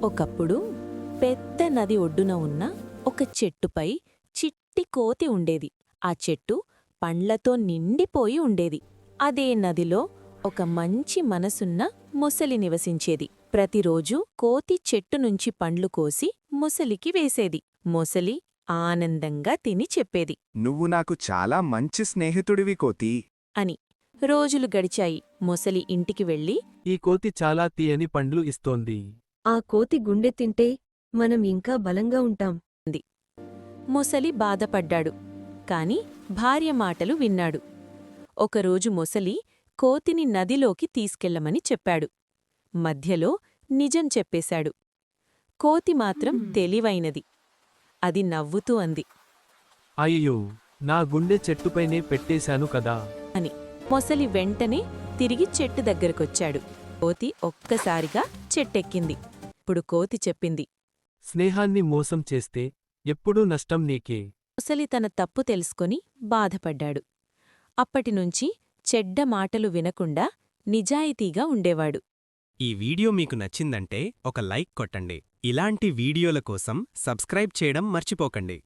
ఒకప్పుడు పెద్ద నది ఒడ్డున ఉన్న ఒక చెట్టుపై చిట్టి కోతి ఉండేది. ఆ చెట్టు పండ్లతో నిండిపోయి ఉండేది. అదే నదిలో ఒక మంచి మనసున్న మొసలి నివసించేది. ప్రతిరోజూ కోతి చెట్టు నుంచి పండ్లు కోసి మొసలికి వేసేది. మొసలి ఆనందంగా తిని చెప్పేది నువ్వు నాకు చాలా మంచి స్నేహితుడివి కోతి. అని. రోజులు గడిచాయి. మొసలి ఇంటికి వెళ్ళి ఈ కోతి చాలా తీయని పండ్లు ఇస్తోంది. ఆ కోతి గుండె తింటే మనం ఇంకా బలంగా ఉంటాం. మొసలి బాధపడ్డాడు. కాని భార్య మాటలు విన్నాడు. ఒకరోజు మొసలి కోతిని నదిలోకి తీసుకెళ్లమని చెప్పాడు. మధ్యలో నిజం చెప్పేశాడు. కోతి మాత్రం తెలివైనది. అది నవ్వుతూ అంది అయ్యో, నా గుండె చెట్టుపైనే పెట్టేశాను కదా. అని. మొసలి వెంటనే తిరిగి చెట్టు దగ్గరకొచ్చాడు. కోతి ఒక్కసారిగా చెట్టెక్కింది. ఇప్పుడు కోతి చెప్పింది. స్నేహాన్ని మోసం చేస్తే ఎప్పుడూ నష్టం నీకే. మొసలి తన తప్పు తెలుసుకొని బాధపడ్డాడు. అప్పటినుంచి చెడ్డ మాటలు వినకుండా నిజాయితీగా ఉండేవాడు. ఈ వీడియో మీకు నచ్చిందంటే ఒక లైక్ కొట్టండి. ఇలాంటి వీడియోల కోసం సబ్స్క్రైబ్ చేయడం మర్చిపోకండి.